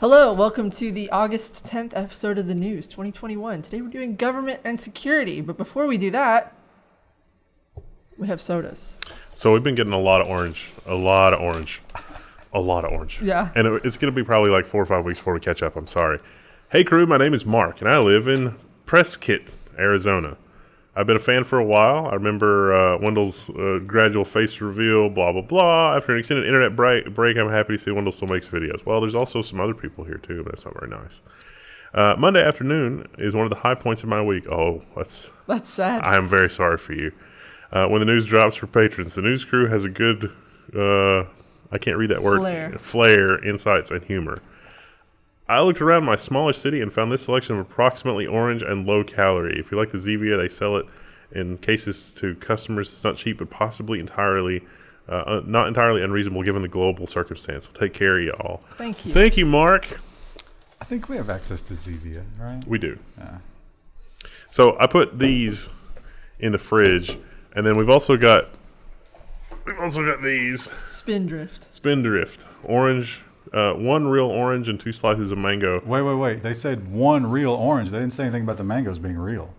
Hello, welcome to the August 10th episode of the news 2021. Today we're doing government and security, but before we do that, we have sodas. So we've been getting a lot of orange. Yeah. And it's going to be probably like 4 or 5 weeks before we catch up. I'm sorry. Hey crew, my name is Mark, and I live in Prescott, Arizona. I've been a fan for a while. I remember Wendell's gradual face reveal, blah, blah, blah. After an extended internet break, I'm happy to see Wendell still makes videos. Well, there's also some other people here, too, but that's not very nice. Monday afternoon is one of the high points of my week. Oh, that's sad. I am very sorry for you. When the news drops for patrons, the news crew has a good, I can't read that word, flair, insights, and humor. I looked around my smaller city and found this selection of approximately orange and low calorie. If you like the Zevia, they sell it in cases to customers. It's not cheap, but possibly not entirely unreasonable given the global circumstance. So take care of y'all. Thank you. Thank you, Mark. I think we have access to Zevia, right? We do. Yeah. So I put these in the fridge, and then we've also got these. Spindrift. Orange. One real orange and 2 slices of mango. Wait. They said one real orange. They didn't say anything about the mangoes being real.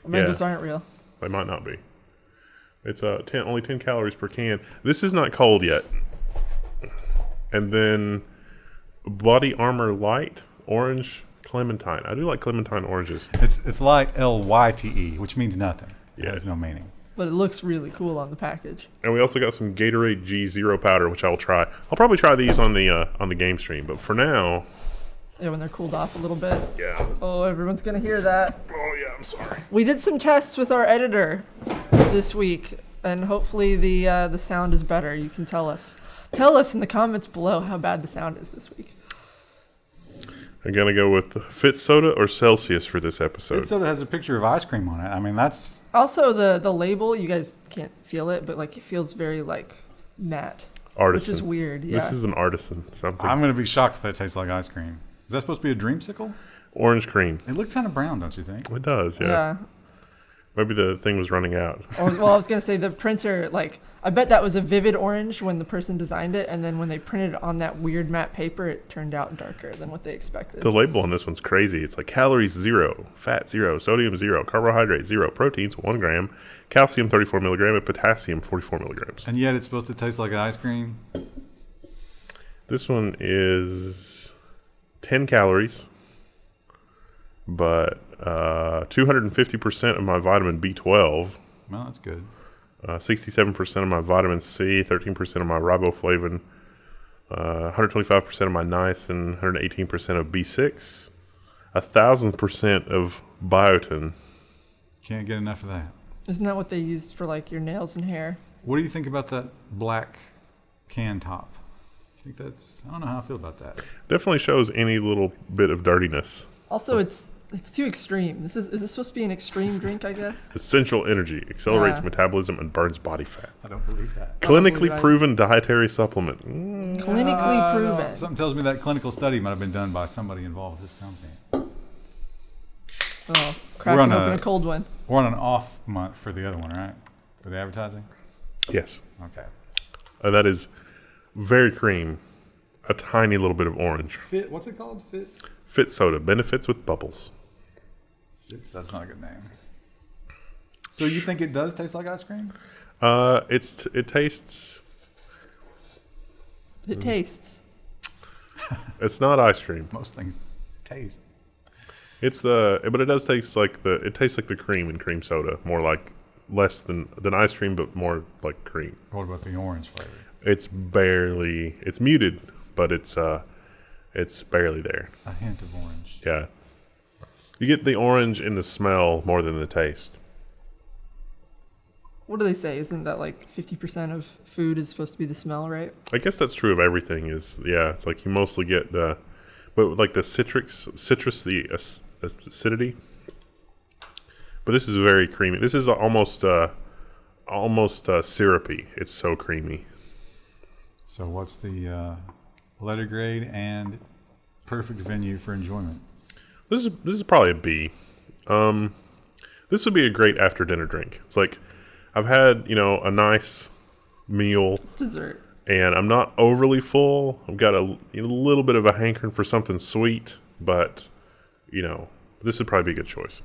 Mangoes aren't real. They might not be. It's only 10 calories per can. This is not cold yet. And then Body Armor Light Orange Clementine. I do like clementine oranges. It's light LYTE, which means nothing. It has no meaning. But it looks really cool on the package. And we also got some Gatorade G Zero powder, which I will try. I'll probably try these on the game stream, but for now. Yeah, when they're cooled off a little bit. Yeah. Oh, everyone's gonna hear that. Oh yeah, I'm sorry. We did some tests with our editor this week, and hopefully the sound is better. You can tell us in the comments below how bad the sound is this week. I'm gonna go with Fit Soda or Celsius for this episode. Fit Soda has a picture of ice cream on it. I mean, that's also the label. You guys can't feel it, but like it feels very like matte, artisan, which is weird. Yeah. This is an artisan something. I'm gonna be shocked if that tastes like ice cream. Is that supposed to be a dreamsicle? Orange cream. It looks kind of brown, don't you think? It does, yeah. Maybe the thing was running out. Well, I was gonna say the printer. Like, I bet that was a vivid orange when the person designed it, and then when they printed it on that weird matte paper, it turned out darker than what they expected. The label on this one's crazy. It's like calories 0, fat 0, sodium 0, carbohydrate 0, proteins 1 gram, calcium 34 milligram, and potassium 44 milligrams. And yet it's supposed to taste like ice cream. This one is 10 calories, but 250% of my vitamin B12. Well, that's good. 67% of my vitamin C, 13% of my riboflavin, 125% of my niacin, 118% of B6, 1,000% of biotin. Can't get enough of that. Isn't that what they used for like your nails and hair? What do you think about that black can top? I think I don't know how I feel about that. Definitely shows any little bit of dirtiness. Also, it's too extreme. Is this supposed to be an extreme drink, I guess? Essential energy, accelerates metabolism, and burns body fat. I don't believe that. Clinically proven dietary supplement. Clinically proven. Something tells me that clinical study might have been done by somebody involved with this company. Oh, cracking open a cold one. We're on an off month for the other one, right? For the advertising? Yes. Okay. And that is very cream, a tiny little bit of orange. What's it called? Fit Soda, benefits with bubbles. That's not a good name. So you think it does taste like ice cream? It tastes. It tastes. It's not ice cream. Most things taste. But it does taste like it tastes like the cream in cream soda, more like less than ice cream, but more like cream. What about the orange flavor? It's muted, but it's barely there. A hint of orange. Yeah. You get the orange in the smell more than the taste. What do they say? Isn't that like 50% of food is supposed to be the smell, right? I guess that's true of everything. It's like you mostly get but like the citrus, the acidity. But this is very creamy. This is almost syrupy. It's so creamy. So what's the letter grade and perfect venue for enjoyment? This is probably a B. This would be a great after dinner drink. It's like I've had a nice meal. It's dessert. and I'm not overly full. I've got a little bit of a hankering for something sweet, but this would probably be a good choice.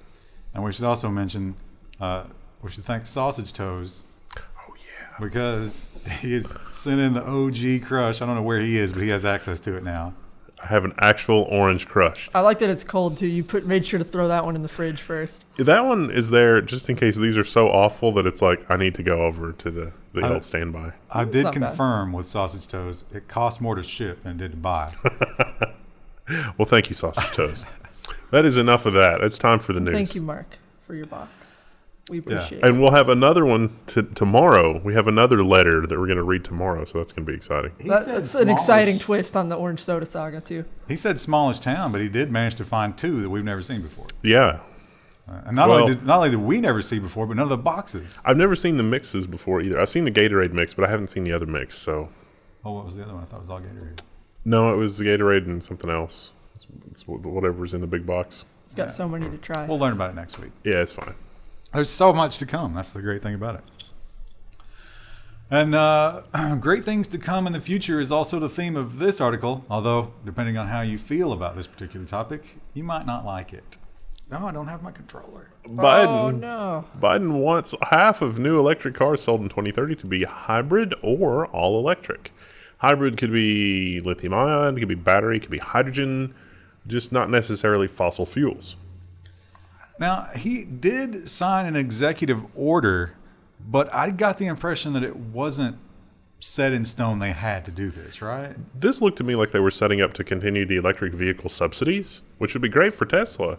And we should also mention, we should thank Sausage Toes. Oh yeah, because he is sent in the OG crush. I don't know where he is, but he has access to it now. I have an actual orange crush. I like that it's cold too. You made sure to throw that one in the fridge first. That one is there just in case these are so awful that it's like I need to go over to the old standby. I It's did not bad. confirm with Sausage Toes, it costs more to ship than it did to buy. Well, thank you, Sausage Toes. That is enough of that. It's time for the news. Thank you, Mark, for your box. We appreciate it. And we'll have another one tomorrow. We have another letter that we're going to read tomorrow, so that's going to be exciting. That's an exciting twist on the orange soda saga too. He said smallish town, but he did manage to find two that we've never seen before. Yeah. And not only did we never see before, but none of the boxes. I've never seen the mixes before either. I've seen the Gatorade mix, but I haven't seen the other mix. So. Oh, what was the other one? I thought it was all Gatorade. No, it was the Gatorade and something else. It's whatever's in the big box. We've got so many to try. We'll learn about it next week. Yeah, it's fine. There's so much to come. That's the great thing about it. And great things to come in the future is also the theme of this article, although depending on how you feel about this particular topic, you might not like it. No, I don't have my controller. Oh, no. Biden wants half of new electric cars sold in 2030 to be hybrid or all electric. Hybrid could be lithium ion, it could be battery, it could be hydrogen, just not necessarily fossil fuels. Now, he did sign an executive order, but I got the impression that it wasn't set in stone they had to do this, right? This looked to me like they were setting up to continue the electric vehicle subsidies, which would be great for Tesla.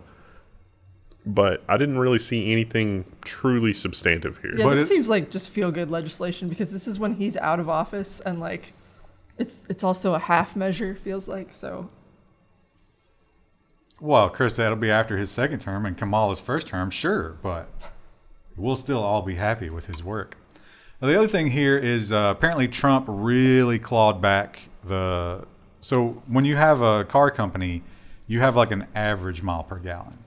But I didn't really see anything truly substantive here. Yeah, But this seems like just feel-good legislation because this is when he's out of office and like it's also a half measure, feels like, so. Well, Chris said it'll be after his second term and Kamala's first term, sure, but we'll still all be happy with his work. Now, the other thing here is apparently Trump really clawed back so when you have a car company, you have like an average mile per gallon.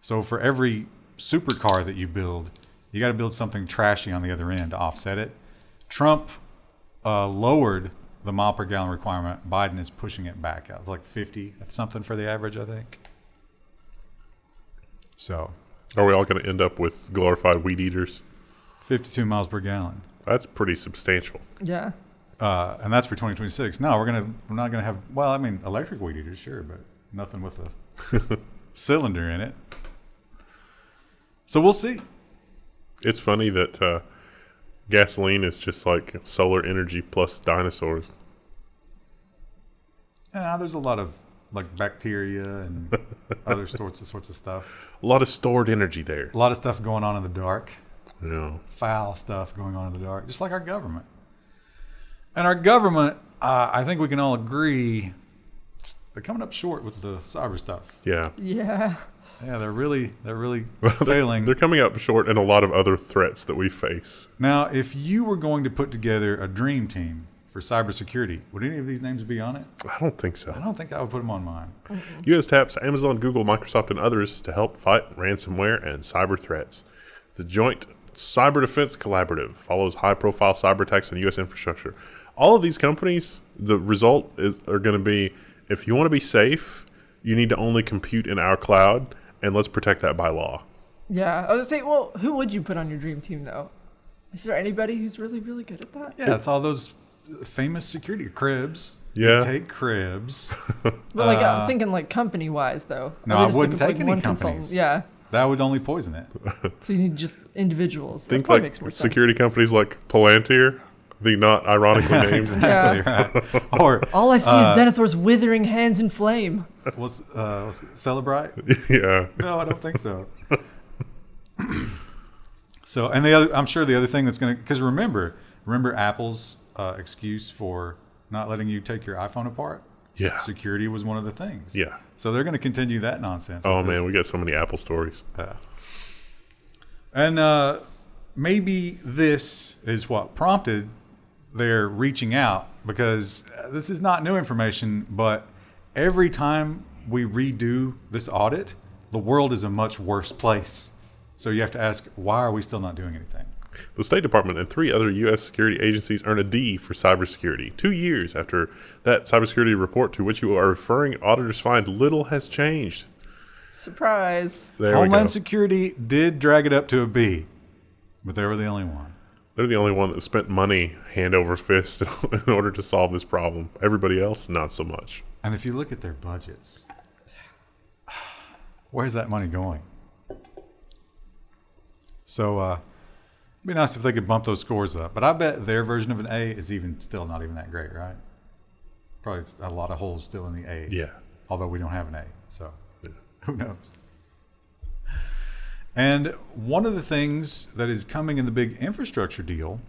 So for every supercar that you build, you got to build something trashy on the other end to offset it. Trump lowered the mile per gallon requirement. Biden is pushing it back out. It's like 50. That's something for the average, I think. So, Are we all going to end up with glorified weed eaters? 52 miles per gallon. That's pretty substantial. Yeah. And that's for 2026. No, we're not gonna have. Well, I mean, electric weed eaters, sure, but nothing with a cylinder in it. So we'll see. It's funny that gasoline is just like solar energy plus dinosaurs. Yeah, there's a lot of like bacteria and other sorts of stuff. A lot of stored energy there. A lot of stuff going on in the dark. Yeah. Foul stuff going on in the dark, just like our government. And our government, I think we can all agree, they're coming up short with the cyber stuff. Yeah. Yeah. Yeah, they're really failing. They're coming up short in a lot of other threats that we face. Now, if you were going to put together a dream team for cybersecurity, would any of these names be on it? I don't think so. I don't think I would put them on mine. U.S. taps Amazon, Google, Microsoft, and others to help fight ransomware and cyber threats. The Joint Cyber Defense Collaborative follows high-profile cyber attacks on U.S. infrastructure. All of these companies, the result are going to be, if you want to be safe, you need to only compute in our cloud, and let's protect that by law. Yeah. I was saying, well, who would you put on your dream team though? Is there anybody who's really, really good at that? Yeah, it's all those famous security cribs. Yeah. You take cribs. But like, I'm thinking like company-wise though. No, Are they I just wouldn't looking for, take like, any one consultant? companies. Yeah. That would only poison it. So you need just individuals. That Think probably like makes more sense. security companies like Palantir, the not ironically named. Exactly right. Or All I see is Denethor's withering hands in flame. what's Celebrite? Yeah. No, I don't think so. So, and the other, I'm sure the other thing that's going to, because remember Apple's excuse for not letting you take your iPhone apart? Yeah. Security was one of the things. Yeah. So they're going to continue that nonsense. Oh, with man, this. we got so many Apple stories. And maybe this is what prompted their reaching out, because this is not new information, but every time we redo this audit, the world is a much worse place. So you have to ask, why are we still not doing anything? The State Department and 3 other U.S. security agencies earn a D for cybersecurity. 2 years after that cybersecurity report to which you are referring, auditors find little has changed. Surprise. There we go. Homeland Security did drag it up to a B, but they were the only one. They're the only one that spent money hand over fist in order to solve this problem. Everybody else, not so much. And if you look at their budgets, where's that money going? So, it'd be nice if they could bump those scores up. But I bet their version of an A is still not even that great, right? Probably it's a lot of holes still in the A. Yeah. Although we don't have an A, so who knows? And one of the things that is coming in the big infrastructure deal,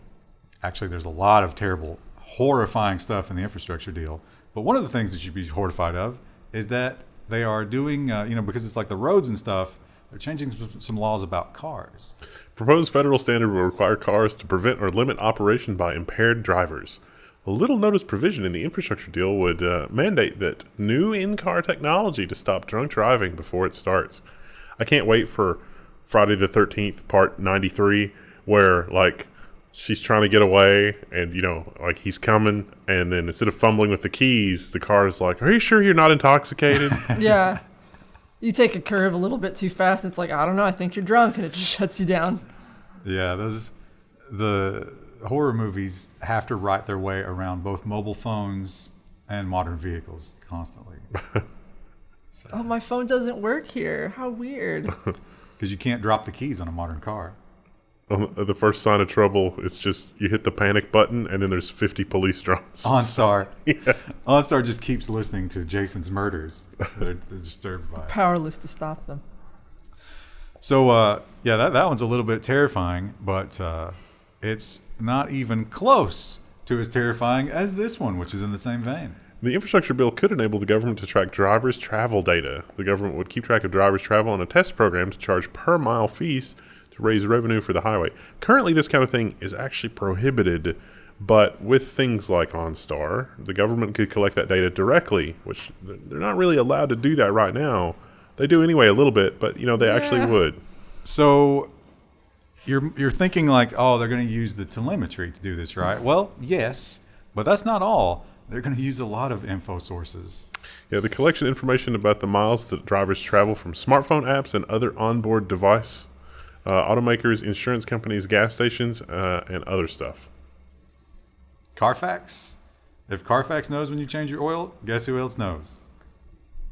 actually there's a lot of terrible, horrifying stuff in the infrastructure deal, but one of the things that you'd be horrified of is that they are doing, because it's like the roads and stuff, they're changing some laws about cars. Proposed federal standard will require cars to prevent or limit operation by impaired drivers. A little notice provision in the infrastructure deal would mandate that new in-car technology to stop drunk driving before it starts. I can't wait for Friday the 13th, part 93, where, like, she's trying to get away and, he's coming, and then instead of fumbling with the keys, the car is like, are you sure you're not intoxicated? Yeah. You take a curve a little bit too fast, and it's like, I don't know, I think you're drunk, and it just shuts you down. Yeah, the horror movies have to write their way around both mobile phones and modern vehicles constantly. So. Oh, my phone doesn't work here. How weird. Because you can't drop the keys on a modern car. The first sign of trouble, it's just you hit the panic button, and then there's 50 police drones. OnStar. Yeah. OnStar just keeps listening to Jason's murders. They're disturbed by it. Powerless to stop them. So, that one's a little bit terrifying, but it's not even close to as terrifying as this one, which is in the same vein. The infrastructure bill could enable the government to track drivers' travel data. The government would keep track of drivers' travel on a test program to charge per mile fees to raise revenue for the highway. Currently, this kind of thing is actually prohibited, but with things like OnStar, the government could collect that data directly, which they're not really allowed to do that right now. They do anyway a little bit, but they actually would. So you're thinking like, oh, they're going to use the telemetry to do this, right? Well, yes, but that's not all. They're going to use a lot of info sources. Yeah, the collection information about the miles that drivers travel from smartphone apps and other onboard device, automakers, insurance companies, gas stations, and other stuff. Carfax? If Carfax knows when you change your oil, guess who else knows?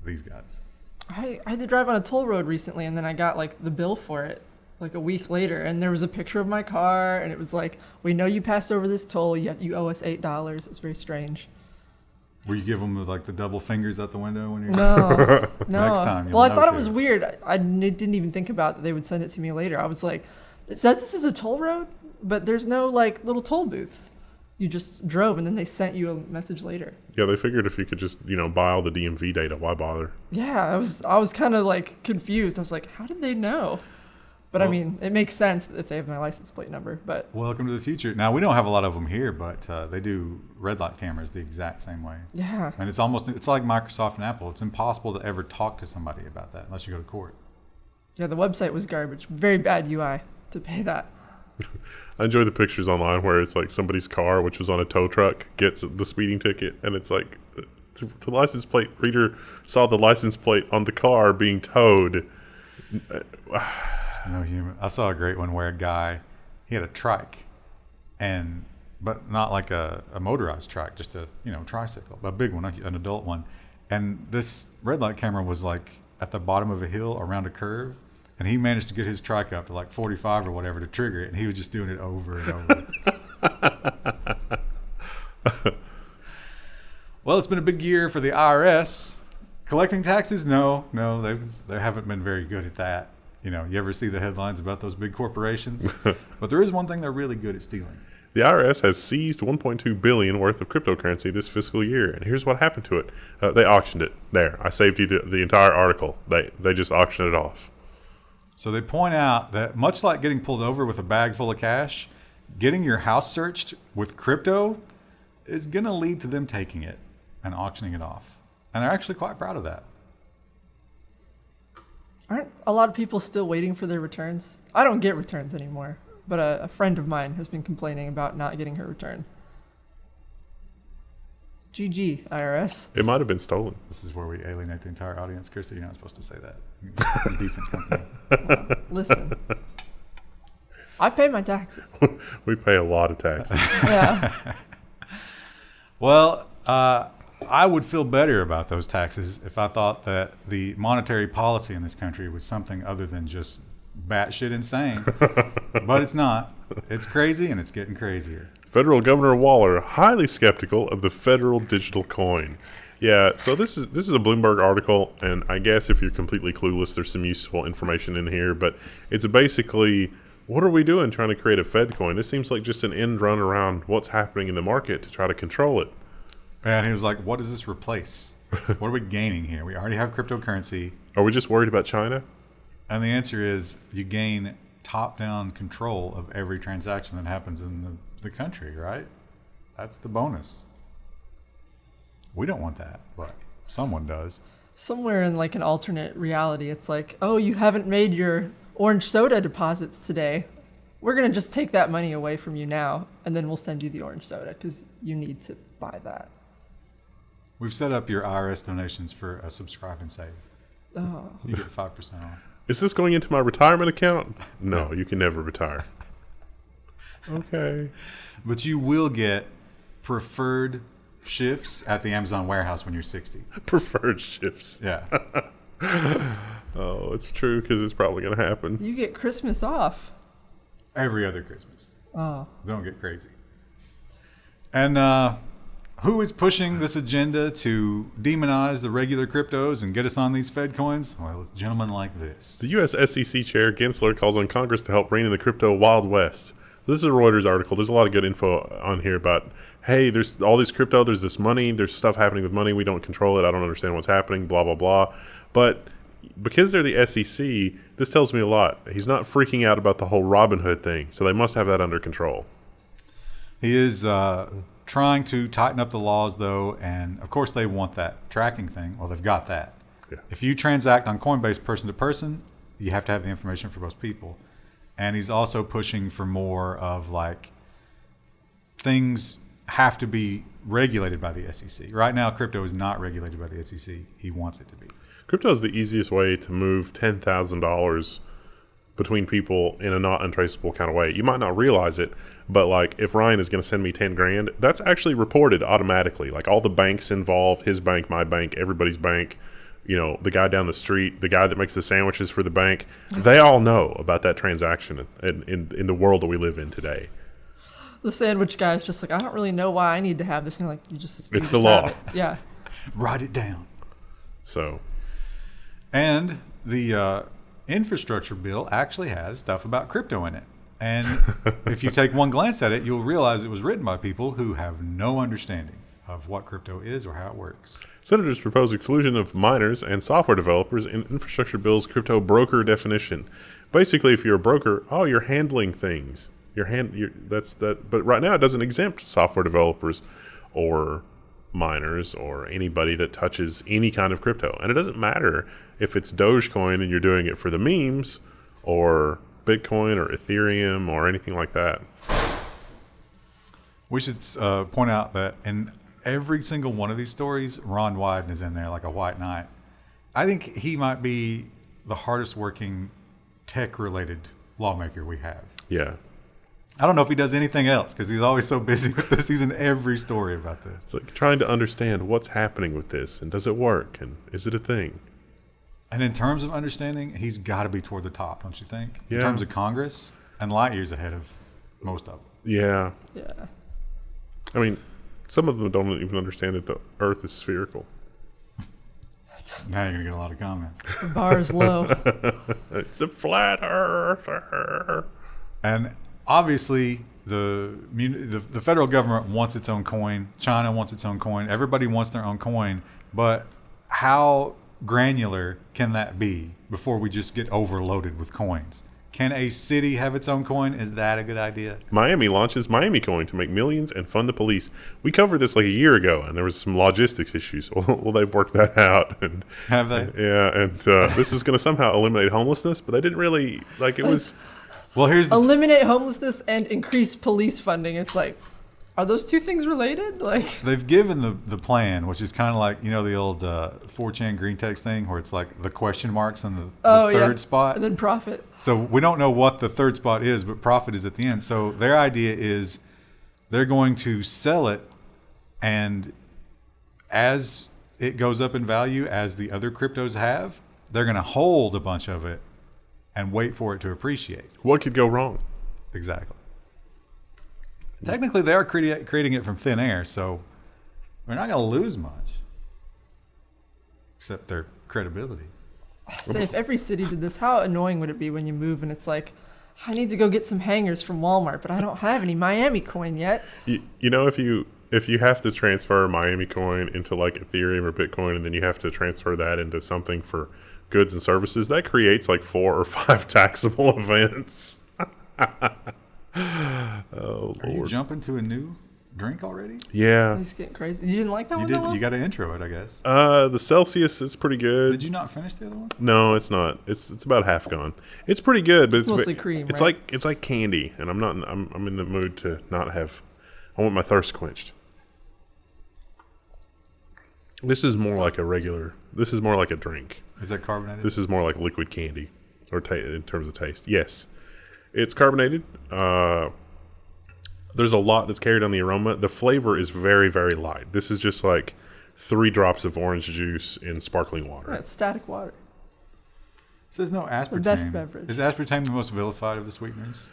These guys. I had to drive on a toll road recently, and then I got the bill for it a week later, and there was a picture of my car, and it was like, we know you passed over this toll, yet you owe us $8. It was very strange. Will you give them the double fingers out the window when you're No. Next time? Well, I thought it was weird. I didn't even think about that they would send it to me later. I was like, it says this is a toll road, but there's no little toll booths. You just drove, and then they sent you a message later. Yeah, they figured if you could just buy all the DMV data, why bother? Yeah, I was kind of confused. I was like, how did they know? But well, I mean, it makes sense if they have my license plate number. But welcome to the future. Now, we don't have a lot of them here, but they do red light cameras the exact same way. Yeah. And it's like Microsoft and Apple. It's impossible to ever talk to somebody about that unless you go to court. Yeah, the website was garbage. Very bad UI to pay that. I enjoy the pictures online where it's like somebody's car, which was on a tow truck, gets the speeding ticket, and it's like the license plate reader saw the license plate on the car being towed. No human. I saw a great one where a guy, he had a trike, but not like a motorized trike, just a tricycle, a big one, an adult one, and this red light camera was at the bottom of a hill around a curve, and he managed to get his trike up to 45 or whatever to trigger it, and he was just doing it over and over. Well, it's been a big year for the IRS. Collecting taxes? No, they haven't been very good at that. You ever see the headlines about those big corporations? But there is one thing they're really good at stealing. The IRS has seized $1.2 billion worth of cryptocurrency this fiscal year, and here's what happened to it. They auctioned it. There, I saved you the entire article. They just auctioned it off. So they point out that much like getting pulled over with a bag full of cash, getting your house searched with crypto is going to lead to them taking it and auctioning it off. And they're actually quite proud of that. Aren't a lot of people still waiting for their returns? I don't get returns anymore. but a friend of mine has been complaining about not getting her return. GG, IRS. It might have been stolen. This is where we alienate the entire audience. Kirsty, you're not supposed to say that. You're decent company. Listen, I pay my taxes. We pay a lot of taxes. Yeah. Well, I would feel better about those taxes if I thought that the monetary policy in this country was something other than just batshit insane. But it's not. It's crazy, and it's getting crazier. Federal Governor Waller highly skeptical of the federal digital coin. Yeah, so this is a Bloomberg article, and I guess if you're completely clueless, there's some useful information in here. But it's basically, what are we doing trying to create a Fed coin? This seems like just an end run around what's happening in the market to try to control it. And he was like, what does this replace? What are we gaining here? We already have cryptocurrency. Are we just worried about China? And the answer is you gain top-down control of every transaction that happens in the country, right? That's the bonus. We don't want that, but someone does. Somewhere in like an alternate reality, it's like, oh, you haven't made your orange soda deposits today. We're going to just take that money away from you now, and then we'll send you the orange soda because you need to buy that. We've set up your IRS donations for a subscribe and save. Oh. You get 5% off. Is this going into my retirement account? No, you can never retire. Okay. But you will get preferred shifts at the Amazon warehouse when you're 60. Preferred shifts. Yeah. Oh, it's true because it's probably going to happen. You get Christmas off. Every other Christmas. Oh. Don't get crazy. And who is pushing this agenda to demonize the regular cryptos and get us on these Fed coins? Well, it's gentlemen like this. The U.S. SEC Chair Gensler calls on Congress to help rein in the crypto Wild West. This is a Reuters article. There's a lot of good info on here about, hey, there's all this crypto, there's this money, there's stuff happening with money, we don't control it, I don't understand what's happening, blah, blah, blah. But because they're the SEC, this tells me a lot. He's not freaking out about the whole Robinhood thing, so they must have that under control. He is trying to tighten up the laws, though, and of course they want that tracking thing. Well, they've got that. Yeah. If you transact on Coinbase person to person, you have to have the information for both people. And he's also pushing for more of like things have to be regulated by the SEC. Right now, crypto is not regulated by the SEC. He wants it to be. Crypto is the easiest way to move $10,000 between people in a not untraceable kind of way. You might not realize it, but like if Ryan is going to send me 10 grand, that's actually reported automatically. Like all the banks involved, his bank, my bank, everybody's bank, you know, the guy down the street, the guy that makes the sandwiches for the bank, they all know about that transaction in the world that we live in today. The sandwich guy is just like, I don't really know why I need to have this. And like, It's just the law. have it. Yeah. Write it down. So, and the infrastructure bill actually has stuff about crypto in it. And if you take one glance at it, you'll realize it was written by people who have no understanding of what crypto is or how it works. senators propose exclusion of miners and software developers in infrastructure bill's crypto broker definition. Basically, if you're a broker, you're handling things. But right now, it doesn't exempt software developers or miners or anybody that touches any kind of crypto. And it doesn't matter if it's Dogecoin and you're doing it for the memes or Bitcoin or Ethereum or anything like that. We should point out that in every single one of these stories, Ron Wyden is in there like a white knight. I think he might be the hardest working tech-related lawmaker we have. Yeah. I don't know if he does anything else because he's always so busy with this. He's in every story about this. It's like trying to understand what's happening with this and does it work and is it a thing? And in terms of understanding, he's got to be toward the top, don't you think? Yeah. In terms of Congress, and light years ahead of most of them. Yeah. Yeah. I mean, some of them don't even understand that the Earth is spherical. Now you're going to get a lot of comments. The bar is low. It's a flat earther. And obviously, the federal government wants its own coin. China wants its own coin. Everybody wants their own coin. But how granular can that be before we just get overloaded with coins? Can a city have its own coin? Is that a good idea? Miami launches MiamiCoin to make millions and fund the police. We covered this like a year ago, and there was some logistics issues. Well, they've worked that out. And Have they? yeah, and this is going to somehow eliminate homelessness, but they didn't really, like, it was... Well, here's the eliminate homelessness and increase police funding. It's like, are those two things related? Like, they've given the plan, which is kind of like, the old 4chan green text thing where it's like the question marks on the third spot. And then profit. So we don't know what the third spot is, but profit is at the end. So their idea is they're going to sell it, and as it goes up in value, as the other cryptos have, they're going to hold a bunch of it and wait for it to appreciate. What could go wrong? Exactly. Technically, they are creating it from thin air, so they're not going to lose much, except their credibility. Say, if every city did this, how annoying would it be when you move and it's like, I need to go get some hangers from Walmart, but I don't have any MiamiCoin yet. If you have to transfer MiamiCoin into like Ethereum or Bitcoin, and then you have to transfer that into something for goods and services, that creates like 4 or 5 taxable events. Oh, Are you jumping to a new drink already? Yeah. He's getting crazy. You didn't like that one? You got to intro it, I guess. The Celsius is pretty good. Did you not finish the other one? No, it's not. It's about half gone. It's pretty good, but it's mostly cream. It's right? it's like candy, and I'm in the mood to not have. I want my thirst quenched. This is more like a regular. This is more like a drink. Is that carbonated? This is more like liquid candy, or in terms of taste. Yes, it's carbonated. There's a lot that's carried on the aroma. The flavor is very, very light. This is just like 3 drops of orange juice in sparkling water. Right, it's static water. It says no aspartame. The best beverage. Is aspartame the most vilified of the sweeteners?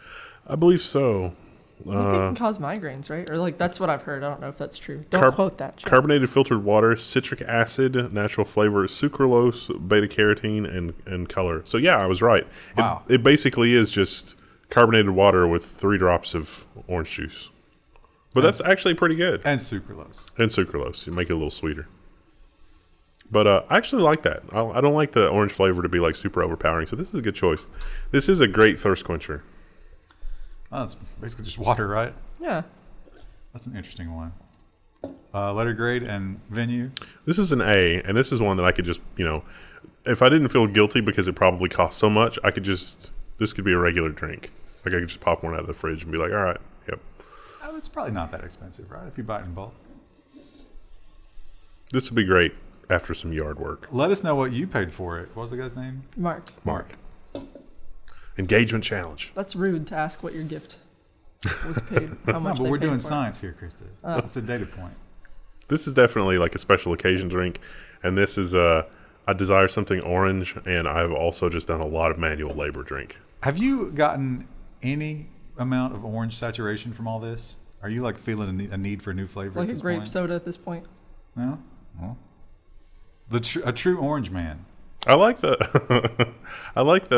I believe so. I think it can cause migraines, right? Or like that's what I've heard. I don't know if that's true. Don't quote that. Jim. Carbonated filtered water, citric acid, natural flavor, sucralose, beta carotene, and color. So yeah, I was right. Wow. It basically is just carbonated water with 3 drops of orange juice. But that's actually pretty good. And sucralose. And sucralose. You make it a little sweeter. But I actually like that. I don't like the orange flavor to be like super overpowering. So this is a good choice. This is a great thirst quencher. Oh, it's basically just water, right? Yeah. That's an interesting one. Letter grade and venue. This is an A, and this is one that I could just, if I didn't feel guilty because it probably cost so much, this could be a regular drink. Like I could just pop one out of the fridge and be like, all right, yep. Oh, it's probably not that expensive, right? If you buy it in bulk. This would be great after some yard work. Let us know what you paid for it. What was the guy's name? Mark. Engagement challenge. That's rude to ask what your gift was paid. How much? No, but we're doing for science here, Krista. It's a data point. This is definitely like a special occasion drink, and this is I desire something orange, and I've also just done a lot of manual labor drink. Have you gotten any amount of orange saturation from all this? Are you like feeling a need for a new flavor? Like at a this grape point? soda at this point. No. Well, a true orange man. I like I like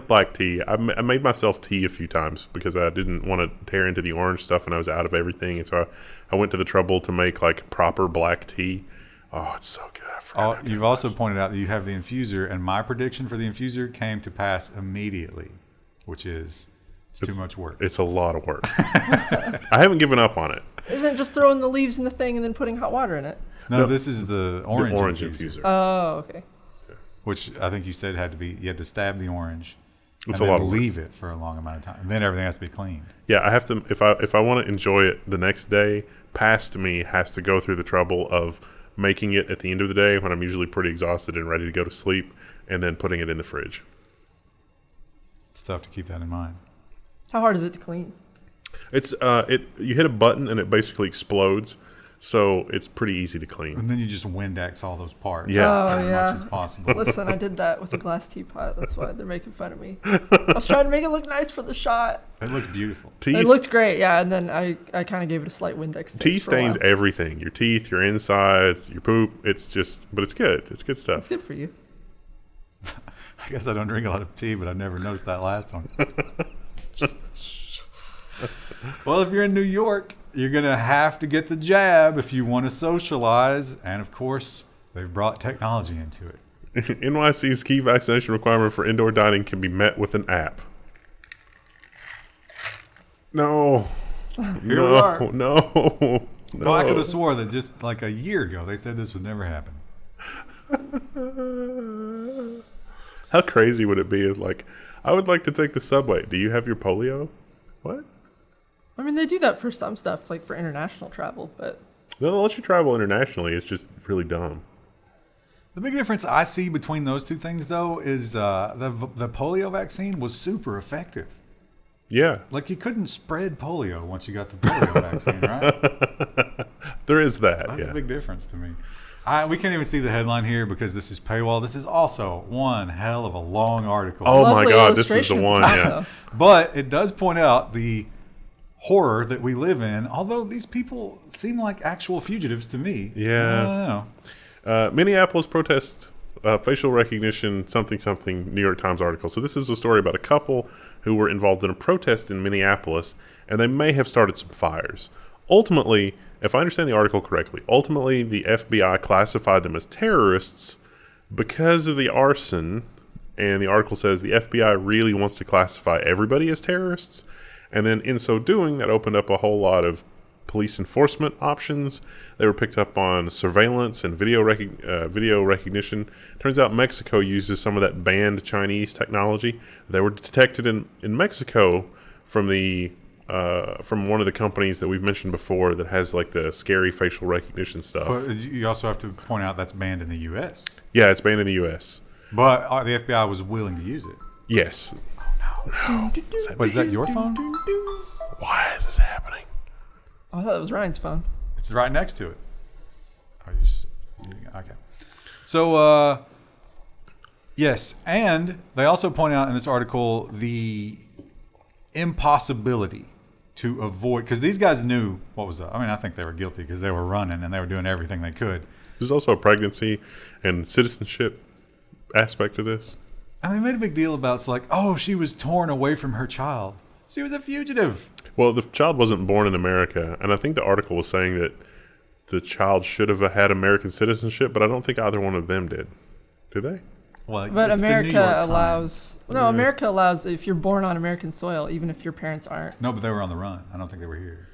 black tea. I made myself tea a few times because I didn't want to tear into the orange stuff, and I was out of everything, and so I went to the trouble to make like proper black tea. Oh, it's so good. You've also pointed out that you have the infuser, and my prediction for the infuser came to pass immediately, which is it's too much work. It's a lot of work. I haven't given up on it. Isn't it just throwing the leaves in the thing and then putting hot water in it? No, this is the orange infuser. Oh, okay. Which I think you said you had to stab the orange It's and a lot then of work. leave it for a long amount of time. And then everything has to be cleaned. Yeah, I have to if I want to enjoy it the next day, past me has to go through the trouble of making it at the end of the day when I'm usually pretty exhausted and ready to go to sleep, and then putting it in the fridge. It's tough to keep that in mind. How hard is it to clean? It's you hit a button and it basically explodes, so it's pretty easy to clean. And then you just Windex all those parts. Yeah. Oh, as yeah. much as possible. Listen, I did that with a glass teapot. That's why they're making fun of me. I was trying to make it look nice for the shot. It looked beautiful. It looked great, yeah. And then I kind of gave it a slight Windex taste. Tea for a stains while. everything. Your teeth, your insides, your poop. But it's good. It's good stuff. It's good for you. I guess I don't drink a lot of tea, but I never noticed that last one. Well, if you're in New York, you're going to have to get the jab if you want to socialize. And of course, they've brought technology into it. NYC's key vaccination requirement for indoor dining can be met with an app. No. We are. No. Well, I could have swore that just like a year ago, they said this would never happen. How crazy would it be if, like, I would like to take the subway. Do you have your polio? What? I mean, they do that for some stuff, like for international travel, but They'll let you travel internationally. It's just really dumb. The big difference I see between those two things, though, is the polio vaccine was super effective. Yeah. Like, you couldn't spread polio once you got the polio vaccine, right? There is that. That's yeah. a big difference to me. We can't even see the headline here because this is paywall. This is also one hell of a long article. Oh my Lovely God, this is illustration the at one. top, Yeah. though. But it does point out the horror that we live in, although these people seem like actual fugitives to me. Yeah. I don't know. Minneapolis protests facial recognition something New York Times article. So this is a story about a couple who were involved in a protest in Minneapolis, and they may have started some fires. Ultimately, if I understand the article correctly, the FBI classified them as terrorists because of the arson, and the article says the FBI really wants to classify everybody as terrorists, and then in so doing, that opened up a whole lot of police enforcement options. They were picked up on surveillance and video recognition. Turns out Mexico uses some of that banned Chinese technology. They were detected in Mexico from one of the companies that we've mentioned before that has like the scary facial recognition stuff. But you also have to point out that's banned in the U.S. Yeah, it's banned in the U.S. But the FBI was willing to use it. Yes. No. Wait, is that your phone? Why is this happening? Oh, I thought it was Ryan's phone. It's right next to it. Okay. So, yes, and they also point out in this article the impossibility to avoid, because these guys knew what was up. I mean, I think they were guilty because they were running and they were doing everything they could. There's also a pregnancy and citizenship aspect to this. And they made a big deal about, it's like, oh, she was torn away from her child. She was a fugitive. Well, the child wasn't born in America, and I think the article was saying that the child should have had American citizenship, but I don't think either one of them did. Did they? Well, But it's the New York America Times. allows... No, Yeah. America allows if you're born on American soil, even if your parents aren't. No, but they were on the run. I don't think they were here.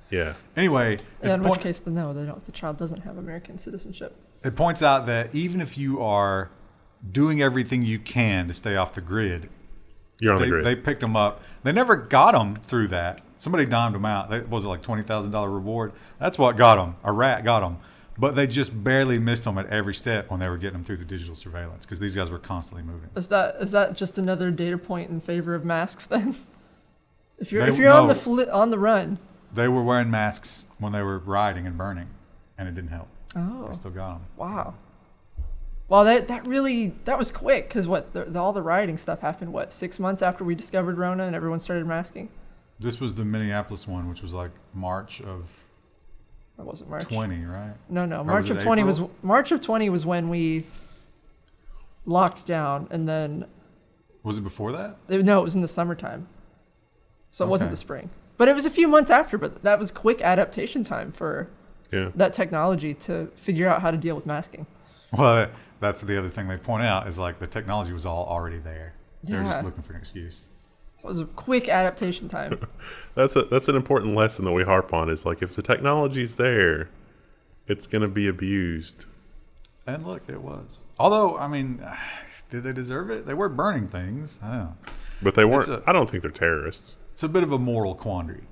Yeah. Anyway, Yeah, in it, which case, then no, they don't. The child doesn't have American citizenship. it points out that even if you are doing everything you can to stay off the grid, You're on the grid. they picked them up. They never got them through that. Somebody dimed them out. Was it like $20,000 reward? That's what got them. A rat got them. But they just barely missed them at every step when they were getting them through the digital surveillance because these guys were constantly moving. Is that just another data point in favor of masks then? If you're They- if you're on no. on the run. They were wearing masks when they were rioting and burning, and it didn't help. Oh, They still got them. wow. Well, that was quick because all the rioting stuff happened 6 months after we discovered Rona and everyone started masking. This was the Minneapolis one, which was like March of That wasn't March. 20, right? No, Or March was of it 20 was April? March of 20 was when we locked down, and then Was it before that? no, it was in the summertime, so it wasn't Okay. the spring. But it was a few months after. But that was quick adaptation time for Yeah. that technology to figure out how to deal with masking. Well, that's the other thing they point out is like the technology was all already there. They were Yeah. just looking for an excuse. It was a quick adaptation time. That's an important lesson that we harp on is like if the technology's there, it's going to be abused. And look, it was. Although, I mean, did they deserve it? They were burning things. I don't know. But they weren't. It's I don't think they're terrorists. It's a bit of a moral quandary.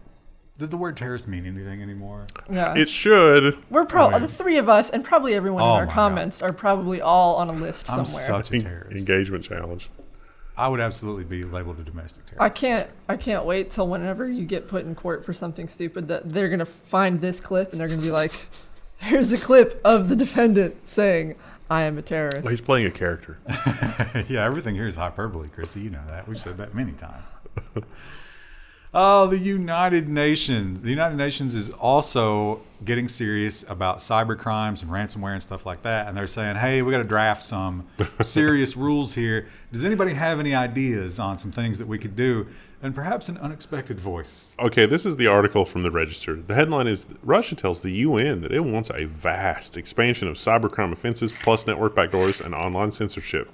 Does the word terrorist mean anything anymore? Yeah, It should. we're Oh, yeah. the three of us, and probably everyone Oh in our my comments are probably all on a list I'm somewhere. such a terrorist. Engagement challenge. I would absolutely be labeled a domestic terrorist. I can't wait till whenever you get put in court for something stupid that they're gonna find this clip and they're gonna be like, "Here's a clip of the defendant saying I am a terrorist." Well, he's playing a character. Yeah, everything here is hyperbole, Christy. You know that. We've said that many times. Oh, the United Nations. The United Nations is also getting serious about cyber crimes and ransomware and stuff like that. And they're saying, hey, we got to draft some serious rules here. Does anybody have any ideas on some things that we could do? And perhaps an unexpected voice. Okay, this is the article from the Register. The headline is Russia tells the UN that it wants a vast expansion of cybercrime offenses plus network backdoors and online censorship.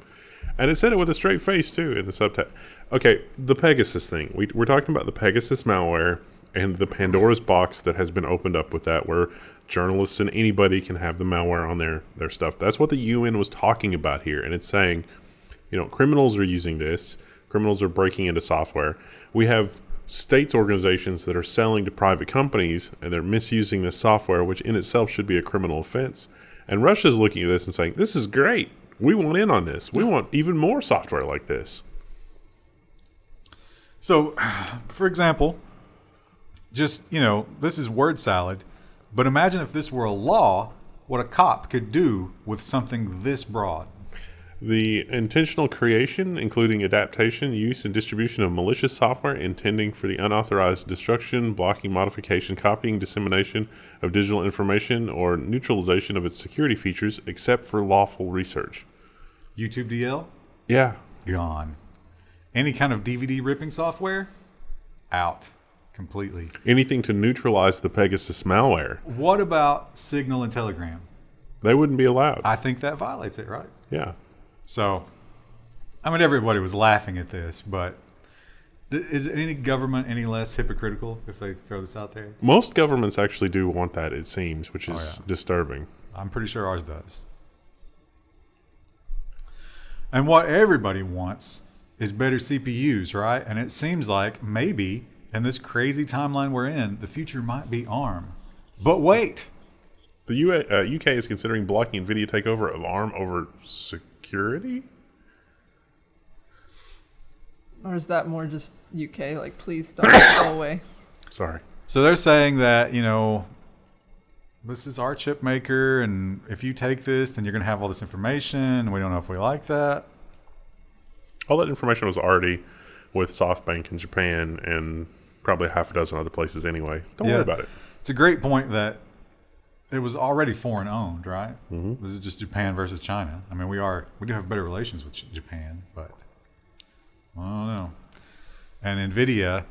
And it said it with a straight face, too, in the subtext. Okay, the Pegasus thing. We're talking about the Pegasus malware and the Pandora's box that has been opened up with that, where journalists and anybody can have the malware on their stuff. That's what the UN was talking about here. And it's saying, criminals are using this. criminals are breaking into software. We have states organizations that are selling to private companies, and they're misusing this software, which in itself should be a criminal offense. And Russia's looking at this and saying, this is great. We want in on this. We want even more software like this. So, for example, just, this is word salad, but imagine if this were a law, what a cop could do with something this broad. The intentional creation, including adaptation, use, and distribution of malicious software intending for the unauthorized destruction, blocking, modification, copying, dissemination of digital information, or neutralization of its security features, except for lawful research. YouTube DL? Yeah. Gone. Any kind of DVD ripping software? Out. Completely. Anything to neutralize the Pegasus malware. What about Signal and Telegram? They wouldn't be allowed. I think that violates it, right? Yeah. So, everybody was laughing at this, but is any government any less hypocritical if they throw this out there? Most governments actually do want that, it seems, which is disturbing. I'm pretty sure ours does. And what everybody wants is better CPUs, right? And it seems like maybe in this crazy timeline we're in, the future might be ARM. But wait. The UK is considering blocking Nvidia takeover of ARM over security? Or is that more just UK? Like, please don't go away. Sorry. So they're saying that, this is our chip maker, and if you take this, then you're going to have all this information, and we don't know if we like that. All that information was already with SoftBank in Japan and probably half a dozen other places anyway. Don't worry about it. It's a great point that it was already foreign owned, right? Mm-hmm. This is just Japan versus China. I mean, we do have better relations with Japan, but I don't know. And Nvidia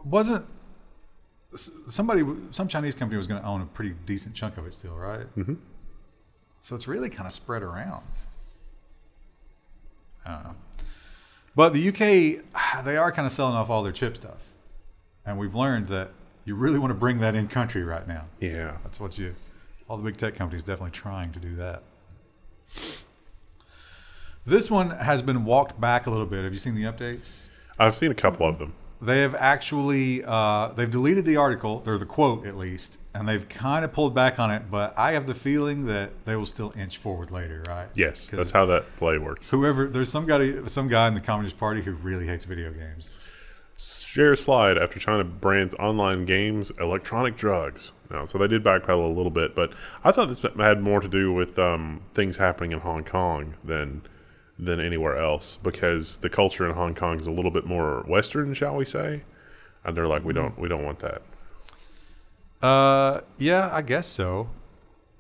wasn't some Chinese company was going to own a pretty decent chunk of it still, right? Mm-hmm. So it's really kind of spread around. I don't know. But the UK, they are kind of selling off all their chip stuff. And we've learned that you really want to bring that in country right now. Yeah. That's what all the big tech companies definitely trying to do that. This one has been walked back a little bit. Have you seen the updates? I've seen a couple of them. They have actually, they've deleted the article, or the quote at least, and they've kind of pulled back on it, but I have the feeling that they will still inch forward later, right? Yes, that's how that play works. There's some guy in the Communist Party who really hates video games. Share a slide after China brands online games electronic drugs. Now, so they did backpedal a little bit, but I thought this had more to do with things happening in Hong Kong than anywhere else, because the culture in Hong Kong is a little bit more Western, shall we say? And they're like, we don't want that. Yeah, I guess so.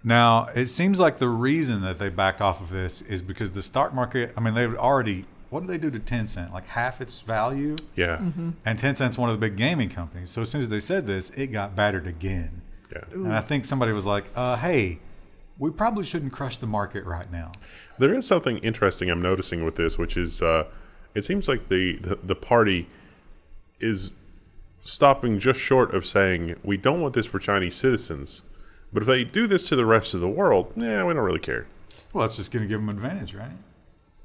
Now, it seems like the reason that they backed off of this is because the stock market, they would already, what did they do to Tencent? Like half its value? Yeah. Mm-hmm. And Tencent's one of the big gaming companies. So as soon as they said this, it got battered again. Yeah. Ooh. And I think somebody was like, hey, we probably shouldn't crush the market right now. There is something interesting I'm noticing with this, which is it seems like the party is stopping just short of saying, we don't want this for Chinese citizens, but if they do this to the rest of the world, we don't really care. Well, that's just going to give them advantage, right?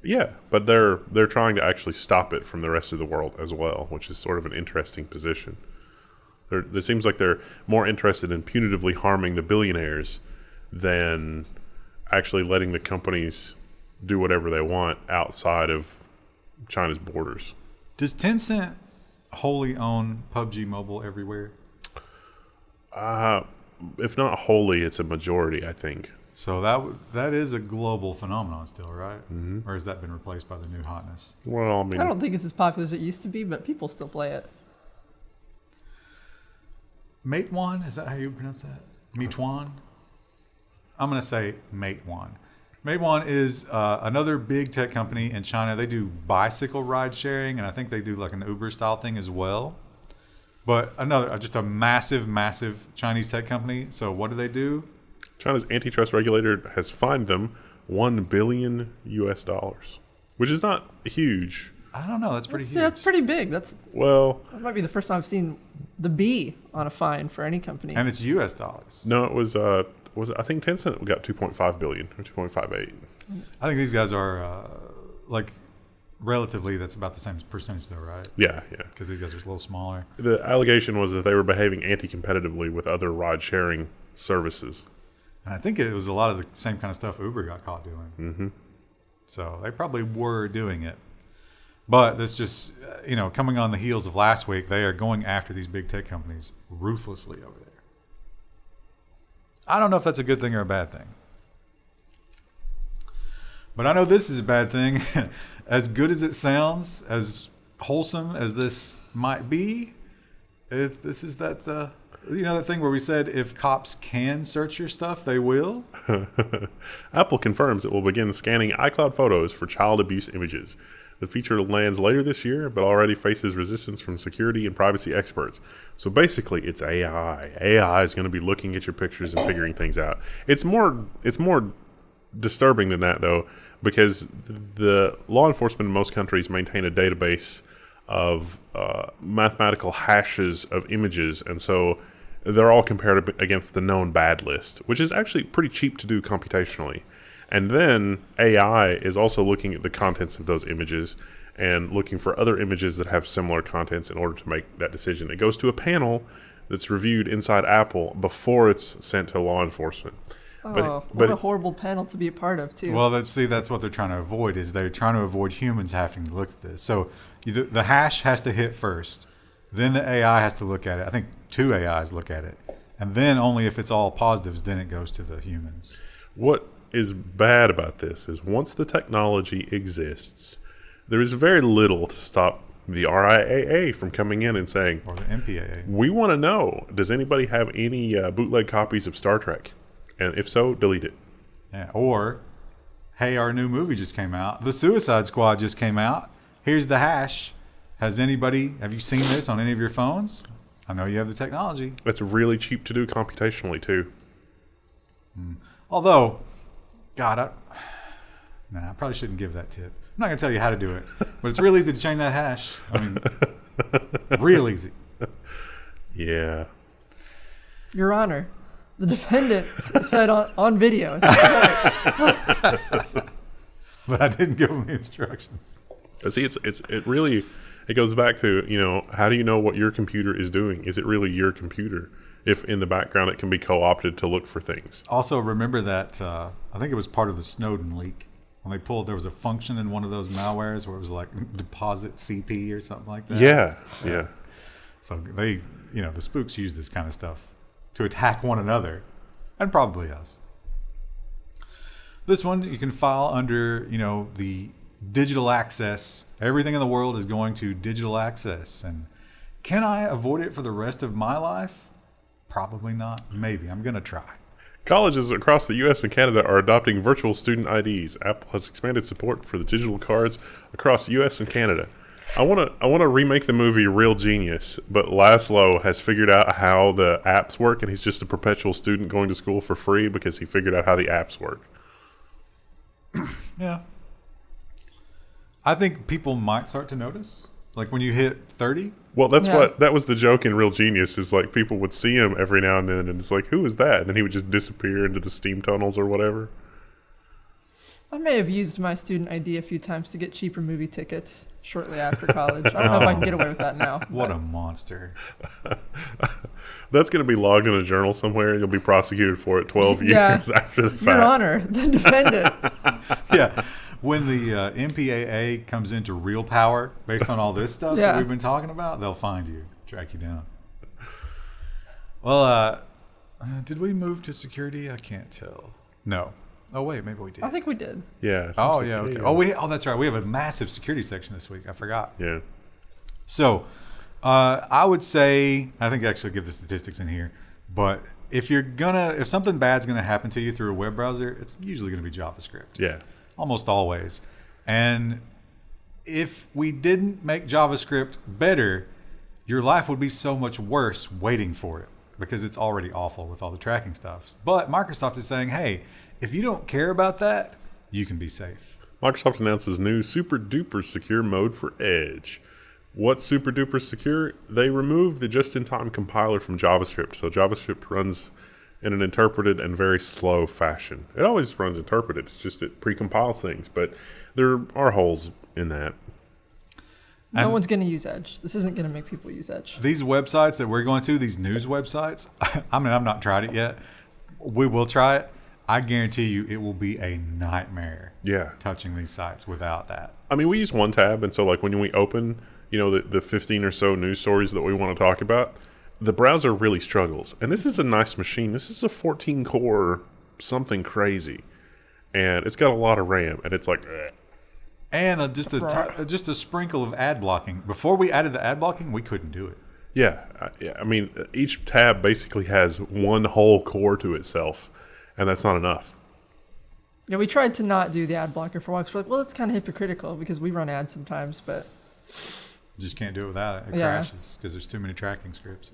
Yeah, but they're trying to actually stop it from the rest of the world as well, which is sort of an interesting position. It seems like they're more interested in punitively harming the billionaires than actually letting the companies do whatever they want outside of China's borders. Does Tencent wholly own PUBG Mobile everywhere? If not wholly, it's a majority, I think. So that is a global phenomenon still, right? Mm-hmm. Or has that been replaced by the new hotness? Well, I don't think it's as popular as it used to be, but people still play it. Meituan, is that how you pronounce that? Meituan? I'm going to say Meituan. Meituan is another big tech company in China. They do bicycle ride sharing, and I think they do like an Uber style thing as well. But just a massive, massive Chinese tech company. So what do? China's antitrust regulator has fined them $1 billion, which is not huge. I don't know. That's pretty huge. Yeah, that's pretty big. That might be the first time I've seen the B on a fine for any company. And it's US dollars. No, it was I think Tencent got $2.5 billion or 2.58. I think these guys are Relatively, that's about the same percentage, though, right? Yeah. Because these guys are a little smaller. The allegation was that they were behaving anti-competitively with other ride-sharing services. And I think it was a lot of the same kind of stuff Uber got caught doing. Mm-hmm. So they probably were doing it. But this just, coming on the heels of last week, they are going after these big tech companies ruthlessly over there. I don't know if that's a good thing or a bad thing. But I know this is a bad thing. As good as it sounds, as wholesome as this might be, this is that that thing where we said if cops can search your stuff, they will. Apple confirms it will begin scanning iCloud photos for child abuse images. The feature lands later this year, but already faces resistance from security and privacy experts. So basically, it's AI. AI is going to be looking at your pictures and figuring things out. It's more disturbing than that, though, because the law enforcement in most countries maintain a database of mathematical hashes of images, and so they're all compared against the known bad list, which is actually pretty cheap to do computationally. And then AI is also looking at the contents of those images and looking for other images that have similar contents in order to make that decision. It goes to a panel that's reviewed inside Apple before it's sent to law enforcement. Oh, what a horrible panel to be a part of, too. Well, that's what they're trying to avoid, is they're trying to avoid humans having to look at this. So the hash has to hit first. Then the AI has to look at it. I think 2 AIs look at it. And then only if it's all positives, then it goes to the humans. What is bad about this is once the technology exists, there is very little to stop the RIAA from coming in and saying, or the MPAA, we want to know, does anybody have any bootleg copies of Star Trek? And if so, delete it. Yeah. Or, hey, our new movie just came out. The Suicide Squad just came out. Here's the hash. Have you seen this on any of your phones? I know you have the technology. It's really cheap to do computationally, too. Although, God, I probably shouldn't give that tip. I'm not going to tell you how to do it, but it's real easy to change that hash. I mean, real easy. Yeah. Your Honor, the defendant said on video. But I didn't give him the instructions. See, it goes back to, how do you know what your computer is doing? Is it really your computer? If in the background it can be co-opted to look for things. Also, remember that I think it was part of the Snowden leak. When they pulled, there was a function in one of those malwares where it was like deposit CP or something like that. Yeah. So they, the spooks use this kind of stuff to attack one another, and probably us. This one you can file under, the digital access. Everything in the world is going to digital access. And can I avoid it for the rest of my life? Probably not. Maybe. I'm going to try. Colleges across the U.S. and Canada are adopting virtual student IDs. Apple has expanded support for the digital cards across the U.S. and Canada. I want to remake the movie Real Genius, but Lazio has figured out how the apps work, and he's just a perpetual student going to school for free because he figured out how the apps work. Yeah. I think people might start to notice. Like when you hit 30. Well, that was the joke in Real Genius, is like people would see him every now and then, and it's like, who is that? And then he would just disappear into the steam tunnels or whatever. I may have used my student ID a few times to get cheaper movie tickets shortly after college. I don't know if I can get away with that now. What a monster. That's going to be logged in a journal somewhere, and you'll be prosecuted for it 12 years after the fact. Your Honor, the defendant. Yeah. When the MPAA comes into real power, based on all this stuff that we've been talking about, they'll find you, track you down. Well, did we move to security? I can't tell. No. Oh, wait, maybe we did. I think we did. Yeah. Oh, yeah, okay. Oh, that's right. We have a massive security section this week. I forgot. Yeah. So, I would say, I think I actually give the statistics in here, but if something bad's going to happen to you through a web browser, it's usually going to be JavaScript. Yeah. Almost always. And if we didn't make JavaScript better, your life would be so much worse waiting for it because it's already awful with all the tracking stuff. But Microsoft is saying, hey, if you don't care about that, you can be safe. Microsoft announces new super duper secure mode for Edge. What's super duper secure? They removed the just-in-time compiler from JavaScript. So JavaScript runs in an interpreted and very slow fashion. It always runs interpreted. It's just it pre-compiles things, but there are holes in that. No one's going to use Edge. This isn't going to make people use Edge. These websites that we're going to, these news websites, I mean, I've not tried it yet. We will try it. I guarantee you it will be a nightmare touching these sites without that. I mean, we use one tab, and so like when we open, the 15 or so news stories that we want to talk about, the browser really struggles. And this is a nice machine. This is a 14-core something crazy. And it's got a lot of RAM, and it's like... And just a sprinkle of ad blocking. Before we added the ad blocking, we couldn't do it. Yeah. I mean, each tab basically has one whole core to itself, and that's not enough. Yeah, we tried to not do the ad blocker for a while. We're like, well, it's kind of hypocritical because we run ads sometimes, but... You just can't do it without it. It crashes because there's too many tracking scripts.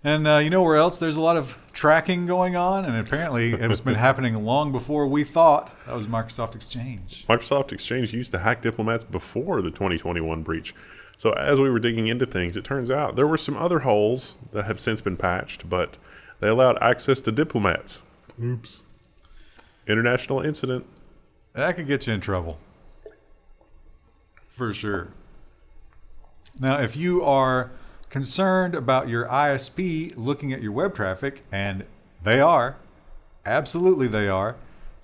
And you know where else there's a lot of tracking going on? And apparently it's been happening long before we thought. That was Microsoft Exchange. Microsoft Exchange used to hack Diplomats before the 2021 breach. So as we were digging into things, it turns out there were some other holes that have since been patched, but they allowed access to Diplomats. Oops. International incident. That could get you in trouble. For sure. Now, if you are concerned about your ISP looking at your web traffic, and they are, absolutely they are,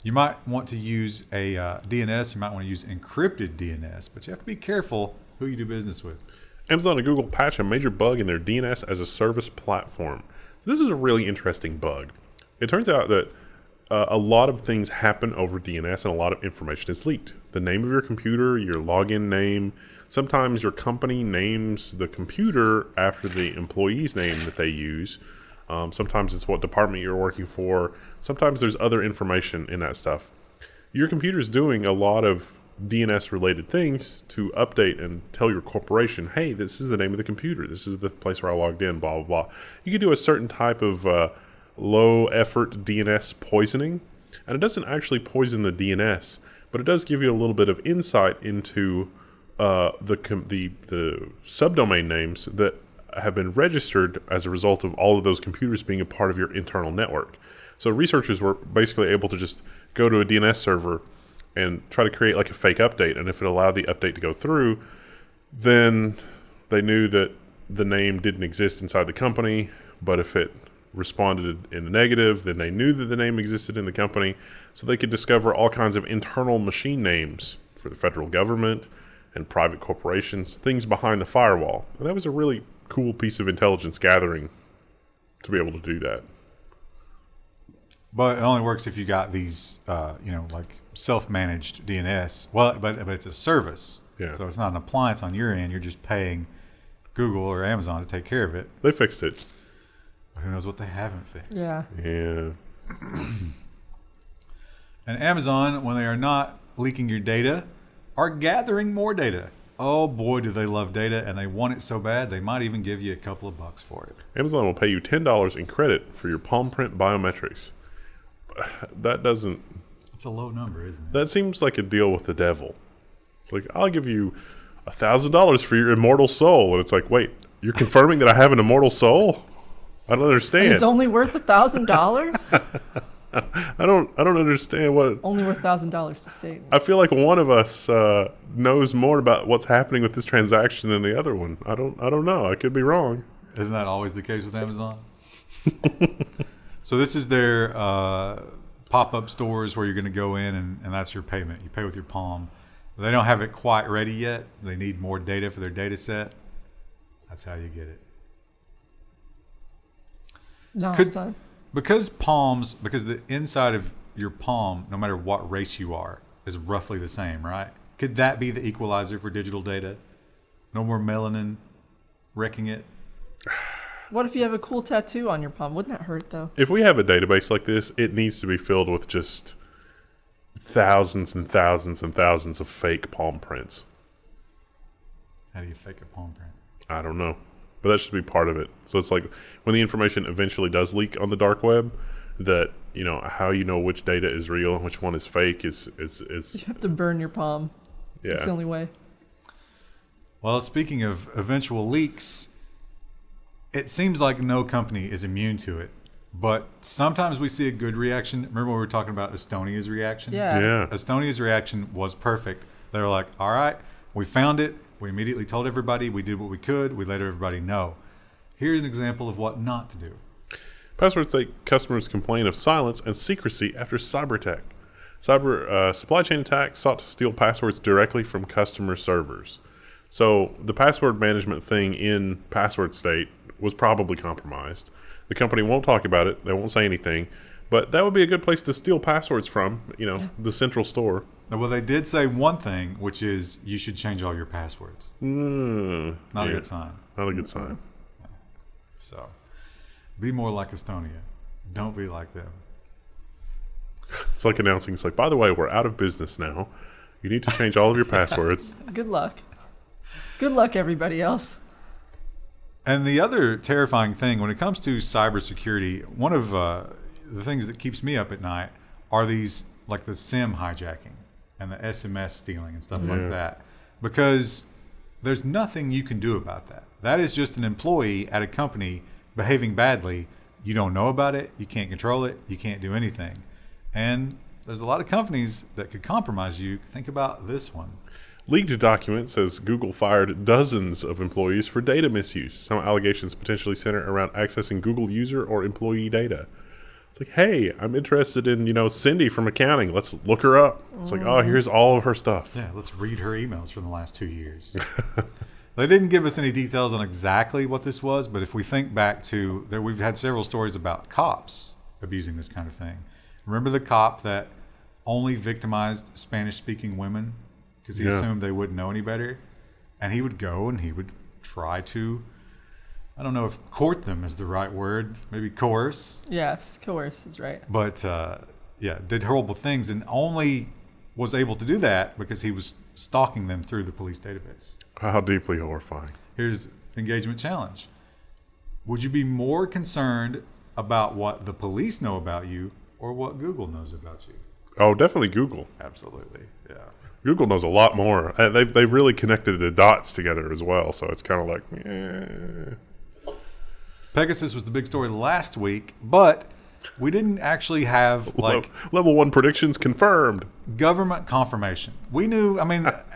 you might want to use a DNS, you might want to use encrypted DNS, but you have to be careful who you do business with. Amazon and Google patched a major bug in their DNS-as-a-Service platform. So this is a really interesting bug. It turns out that a lot of things happen over DNS and a lot of information is leaked. The name of your computer, your login name, sometimes your company names the computer after the employee's name that they use. Sometimes it's what department you're working for. Sometimes there's other information in that stuff. Your computer's doing a lot of DNS related things to update and tell your corporation, hey, this is the name of the computer. This is the place where I logged in, blah, blah, blah. You can do a certain type of low effort DNS poisoning, and it doesn't actually poison the DNS, but it does give you a little bit of insight into the subdomain names that have been registered as a result of all of those computers being a part of your internal network. So researchers were basically able to just go to a DNS server and try to create like a fake update, and if it allowed the update to go through, then they knew that the name didn't exist inside the company, but if it responded in the negative, then they knew that the name existed in the company, so they could discover all kinds of internal machine names for the federal government and private corporations, things behind the firewall. And that was a really cool piece of intelligence gathering to be able to do that. But it only works if you got these, like self-managed DNS. Well, but it's a service. Yeah. So it's not an appliance on your end. You're just paying Google or Amazon to take care of it. They fixed it. But who knows what they haven't fixed? Yeah. Yeah. And Amazon, when they are not leaking your data, are gathering more data. Oh boy, do they love data, and they want it so bad, they might even give you a couple of bucks for it. Amazon will pay you $10 in credit for your palm print biometrics. That doesn't... It's a low number, isn't it? That seems like a deal with the devil. It's like, I'll give you $1,000 for your immortal soul. And it's like, wait, you're confirming that I have an immortal soul? I don't understand. And it's only worth $1,000? I don't understand what... Only worth $1,000 to Satan. I feel like one of us knows more about what's happening with this transaction than the other one. I don't know. I could be wrong. Isn't that always the case with Amazon? So this is their pop-up stores where you're going to go in and that's your payment. You pay with your palm. But they don't have it quite ready yet. They need more data for their data set. That's how you get it. No, son. Because the inside of your palm, no matter what race you are, is roughly the same, right? Could that be the equalizer for digital data? No more melanin wrecking it? What if you have a cool tattoo on your palm? Wouldn't that hurt, though? If we have a database like this, it needs to be filled with just thousands and thousands and thousands of fake palm prints. How do you fake a palm print? I don't know. But that should be part of it. So it's like when the information eventually does leak on the dark web, that, how you know which data is real and which one is fake is You have to burn your palm. Yeah. It's the only way. Well, speaking of eventual leaks, it seems like no company is immune to it. But sometimes we see a good reaction. Remember when we were talking about Estonia's reaction? Yeah. Yeah. Estonia's reaction was perfect. They were like, all right, we found it. We immediately told everybody. We did what we could. We let everybody know. Here's an example of what not to do. Passwordstate customers complain of silence and secrecy after cyberattack. Supply chain attack sought to steal passwords directly from customer servers. So the password management thing in Passwordstate was probably compromised. The company won't talk about it. They won't say anything. But that would be a good place to steal passwords from, the central store. Well, they did say one thing, which is you should change all your passwords. Not a good sign. Not a good sign. So be more like Estonia. Don't be like them. It's like announcing, it's like, by the way, we're out of business now. You need to change all of your passwords. Good luck. Good luck, everybody else. And the other terrifying thing when it comes to cybersecurity, one of the things that keeps me up at night are these, like the SIM hijacking and the SMS stealing and stuff like that. Because there's nothing you can do about that. That is just an employee at a company behaving badly. You don't know about it. You can't control it. You can't do anything. And there's a lot of companies that could compromise you. Think about this one. Leaked document says Google fired dozens of employees for data misuse. Some allegations potentially center around accessing Google user or employee data. It's like, hey, I'm interested in, Cindy from accounting. Let's look her up. It's like, oh, here's all of her stuff. Yeah, let's read her emails from the last 2 years. They didn't give us any details on exactly what this was, but if we think back to there, we've had several stories about cops abusing this kind of thing. Remember the cop that only victimized Spanish-speaking women because he assumed they wouldn't know any better? And he would go and he would try to, I don't know if court them is the right word, maybe coerce. Yes, coerce is right. But, did horrible things and only was able to do that because he was stalking them through the police database. How deeply horrifying. Here's engagement challenge. Would you be more concerned about what the police know about you or what Google knows about you? Oh, definitely Google. Absolutely, yeah. Google knows a lot more. They've really connected the dots together as well, so it's kind of like, Pegasus was the big story last week, but we didn't actually have Level 1 predictions confirmed. Government confirmation. We knew,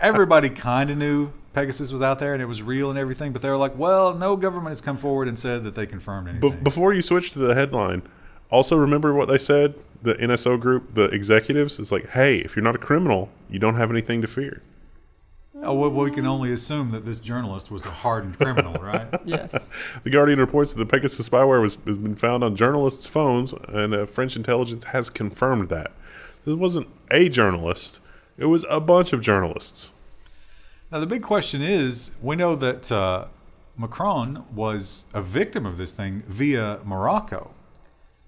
everybody kind of knew Pegasus was out there and it was real and everything, but they were like, well, no government has come forward and said that they confirmed anything. Before you switch to the headline, also remember what they said, the NSO group, the executives, it's like, hey, if you're not a criminal, you don't have anything to fear. Oh, well, we can only assume that this journalist was a hardened criminal, right? Yes. The Guardian reports that the Pegasus spyware has been found on journalists' phones, and French intelligence has confirmed that. So it wasn't a journalist, it was a bunch of journalists. Now, the big question is, we know that Macron was a victim of this thing via Morocco.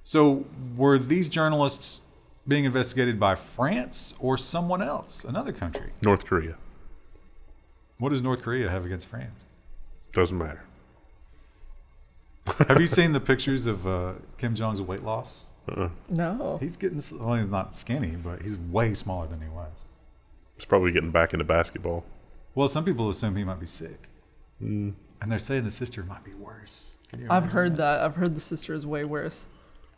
So were these journalists being investigated by France or someone else, another country? North Korea. What does North Korea have against France? Doesn't matter. Have you seen the pictures of Kim Jong's weight loss? No. He's getting, well, he's not skinny, but he's way smaller than he was. He's probably getting back into basketball. Well, some people assume he might be sick. And they're saying the sister might be worse. I've heard that. I've heard the sister is way worse.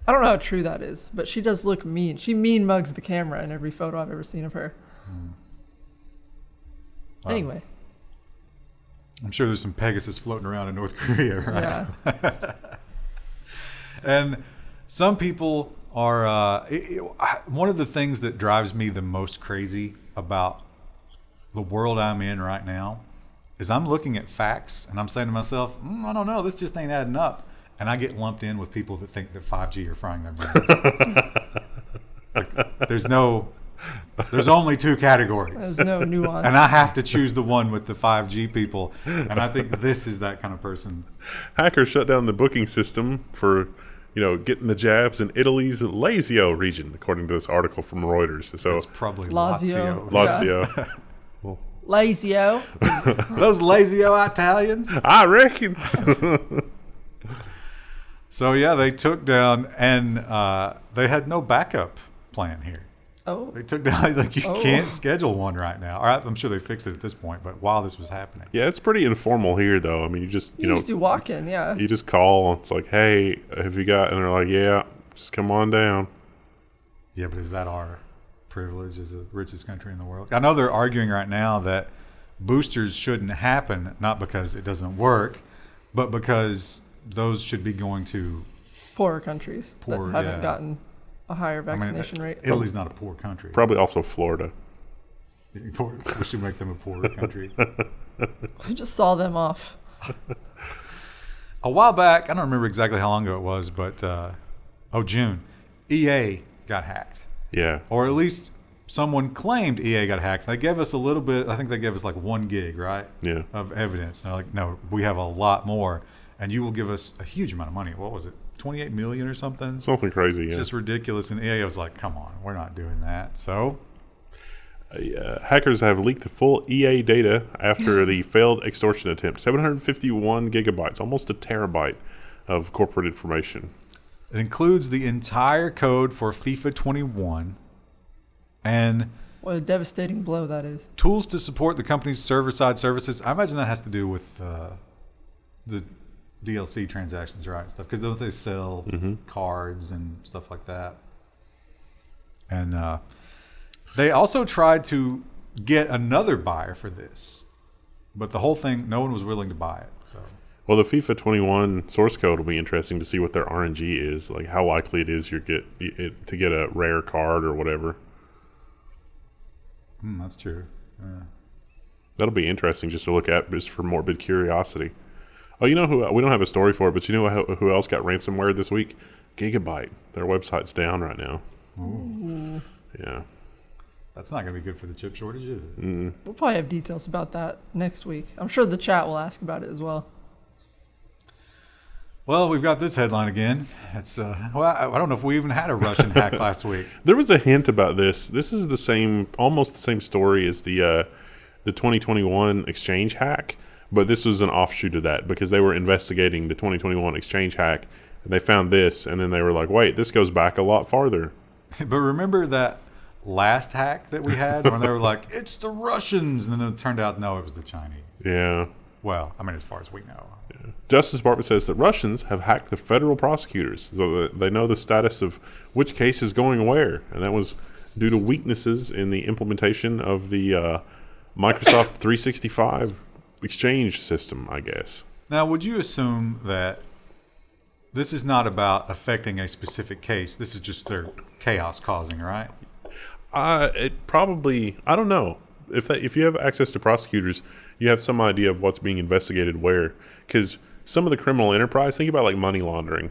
I don't know how true that is, but she does look mean. She mean mugs the camera in every photo I've ever seen of her. Anyway. I'm sure there's some Pegasus floating around in North Korea, right? Yeah. And some people are, one of the things that drives me the most crazy about the world I'm in right now is I'm looking at facts and I'm saying to myself, I don't know, this just ain't adding up. And I get lumped in with people that think that 5G are frying their brains. There's only two categories. There's no nuance. And I have to choose the one with the 5G people. And I think this is that kind of person. Hackers shut down the booking system for, getting the jabs in Italy's Lazio region, according to this article from Reuters. So it's probably Lazio. Lazio. Yeah. Lazio. Those Lazio Italians. I reckon. So yeah, they took down, and they had no backup plan here. Oh. They took down, you can't schedule one right now. I'm sure they fixed it at this point, but while this was happening. Yeah, it's pretty informal here, though. I mean, you just, You just do walk in, yeah. You just call. It's like, hey, have you got, and they're like, yeah, just come on down. Yeah, but is that our privilege as the richest country in the world? I know they're arguing right now that boosters shouldn't happen, not because it doesn't work, but because those should be going to poorer countries that haven't gotten a higher vaccination rate. Italy's not a poor country. Probably also Florida. We should make them a poorer country. We just saw them off. A while back, I don't remember exactly how long ago it was, but June, EA got hacked. Yeah. Or at least someone claimed EA got hacked. They gave us a little bit, I think they gave us like 1 gig, right? Yeah. Of evidence. And they're like, no, we have a lot more, and you will give us a huge amount of money. What was it, 28 million or something? Something crazy, yeah. It's just ridiculous. And EA was like, come on, we're not doing that. So hackers have leaked the full EA data after the failed extortion attempt. 751 gigabytes, almost a terabyte of corporate information. it includes the entire code for FIFA 21 and What a devastating blow that is. tools to support the company's server-side services. I imagine that has to do with the DLC transactions, right? Stuff, because don't they sell cards and stuff like that? And they also tried to get another buyer for this, but the whole thing, no one was willing to buy it. So, Well, the FIFA 21 source code will be interesting to see what their RNG is, like how likely it is you get it to get a rare card or whatever. that's true. Yeah. That'll be interesting just to look at, just for morbid curiosity. Oh, you know who? We don't have a story for it, but you know who else got ransomware this week? Gigabyte. Their website's down right now. Ooh. Yeah. That's not going to be good for the chip shortage, is it? We'll probably have details about that next week. I'm sure the chat will ask about it as well. Well, we've got this headline again. It's well, I don't know if we even had a Russian hack last week. There was a hint about this. This is the same, almost the same story as the 2021 exchange hack, but this was an offshoot of that because they were investigating the 2021 exchange hack and they found this, and then they were like, "Wait, this goes back a lot farther." But remember that last hack that we had when they were like, "It's the Russians," and then it turned out no, it was the Chinese. Yeah. Well, I mean, as far as we know. Justice Department says that Russians have hacked the federal prosecutors, so that they know the status of which case is going where, and that was due to weaknesses in the implementation of the Microsoft 365 exchange system, I guess. Now, would you assume that this is not about affecting a specific case? This is just their chaos causing, right? It probably, I don't know. If you have access to prosecutors, you have some idea of what's being investigated where. Because some of the criminal enterprise, think about like money laundering.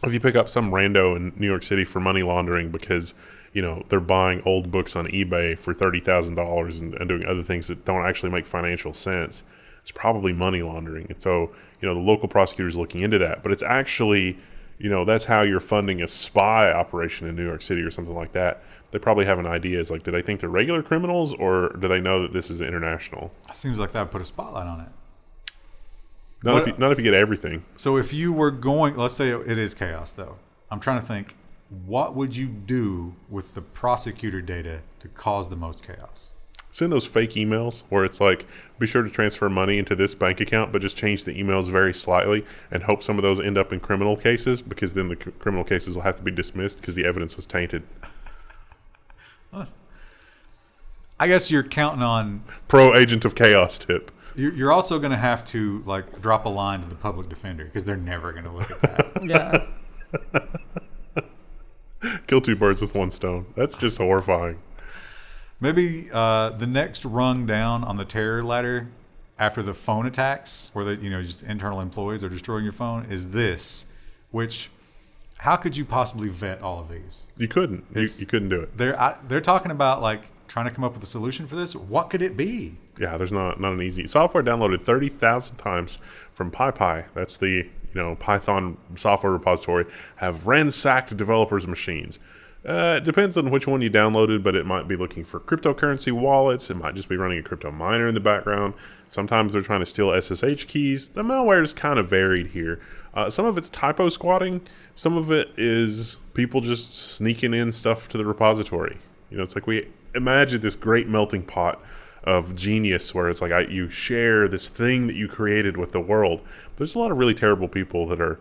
If you pick up some rando in New York City for money laundering because, you know, they're buying old books on eBay for $30,000 and doing other things that don't actually make financial sense, it's probably money laundering. And so, you know, the local prosecutor's looking into that. But it's actually, you know, that's how you're funding a spy operation in New York City or something like that. They probably have an idea. It's like, do they think they're regular criminals or do they know that this is international? Seems like that would put a spotlight on it. Not if you get everything. So if you were going, let's say it is chaos, though. I'm trying to think, what would you do with the prosecutor data to cause the most chaos? Send those fake emails where it's like, be sure to transfer money into this bank account, but just change the emails very slightly and hope some of those end up in criminal cases, because then the criminal cases will have to be dismissed because the evidence was tainted. I guess you're counting on Pro agent of chaos tip. You're also going to have to like drop a line to the public defender because they're never going to look at that. Yeah. Kill two birds with one stone. That's just horrifying. Maybe the next rung down on the terror ladder after the phone attacks, where just internal employees are destroying your phone, is this. Which, how could you possibly vet all of these? You couldn't. You couldn't do it. They're talking about like trying to come up with a solution for this. What could it be? Yeah, there's not an easy software downloaded 30,000 times from PyPy. That's the Python software repository. Have ransacked developers' machines. It depends on which one you downloaded, but it might be looking for cryptocurrency wallets. It might just be running a crypto miner in the background. Sometimes they're trying to steal SSH keys. The malware is kind of varied here. Some of it's typo squatting. Some of it is people just sneaking in stuff to the repository. It's like we imagine this great melting pot of genius where it's like you share this thing that you created with the world. There's a lot of really terrible people that are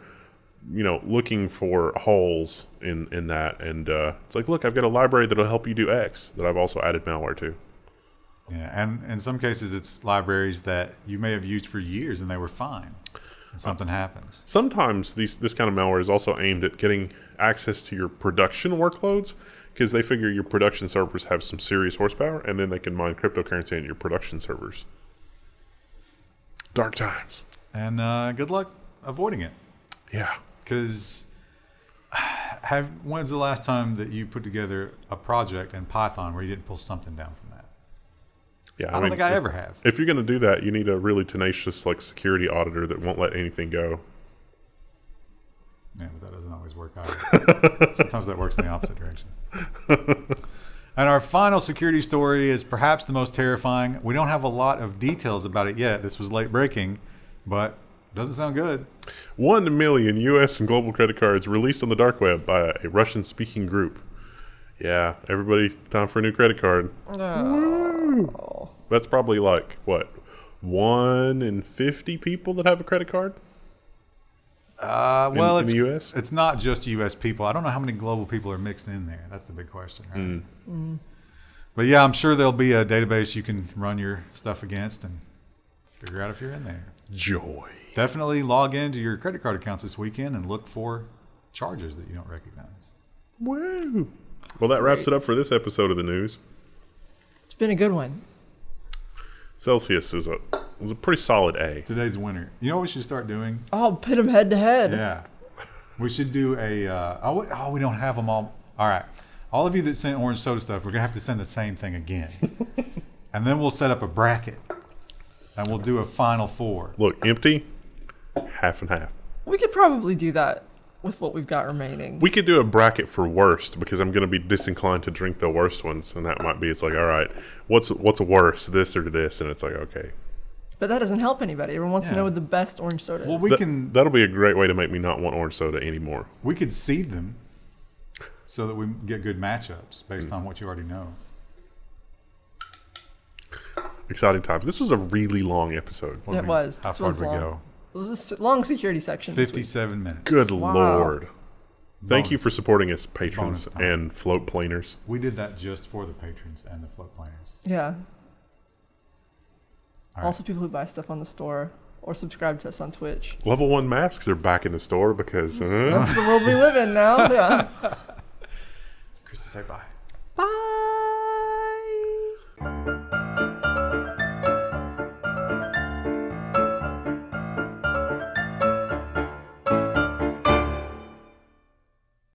looking for holes in that, and it's like, look, I've got a library that'll help you do X that I've also added malware to. Yeah, and in some cases, it's libraries that you may have used for years and they were fine, and something happens. Sometimes this kind of malware is also aimed at getting access to your production workloads because they figure your production servers have some serious horsepower, and then they can mine cryptocurrency in your production servers. Dark times. And good luck avoiding it. Yeah. Because when's the last time that you put together a project in Python where you didn't pull something down from that? Yeah, I don't think I ever have. If you're going to do that, you need a really tenacious like security auditor that won't let anything go. Yeah, but that doesn't always work either. Sometimes that works in the opposite direction. And our final security story is perhaps the most terrifying. We don't have a lot of details about it yet. This was late breaking, but it doesn't sound good. 1 million U.S. and global credit cards released on the dark web by a Russian-speaking group. Yeah, everybody, time for a new credit card. Oh. That's probably like, what, 1 in 50 people that have a credit card? Well, in the U.S.? It's not just U.S. people. I don't know how many global people are mixed in there. That's the big question, right? But yeah, I'm sure there'll be a database you can run your stuff against and figure out if you're in there. Joy. Definitely log into your credit card accounts this weekend and look for charges that you don't recognize. Woo! Well, that wraps it up for this episode of the news. It's been a good one. Celsius is a pretty solid A. Today's winner. You know what we should start doing? Oh, pit them head to head. Yeah. We should do we don't have them all. All right. All of you that sent orange soda stuff, we're going to have to send the same thing again. And then we'll set up a bracket. And we'll do a final four. Look, empty, half and half. We could probably do that with what we've got remaining. We could do a bracket for worst because I'm going to be disinclined to drink the worst ones. And that might be, it's like, all right, what's worse, this or this? And it's like, okay. But that doesn't help anybody. Everyone wants to know what the best orange soda is. Well, that'll be a great way to make me not want orange soda anymore. We could seed them so that we get good matchups based on what you already know. Exciting times. This was a really long episode. It was. How This far was did we long. go? It was a long security section. this week. 57 minutes. Good Wow. Lord. Thank you Bonus. for supporting us, patrons Bonus time. and float planers. We did that just for the patrons and the float planners. Yeah. All right. Also, people who buy stuff on the store or subscribe to us on Twitch. Level 1 masks are back in the store because... That's the world we live in now. Yeah. Krista, say bye. Bye.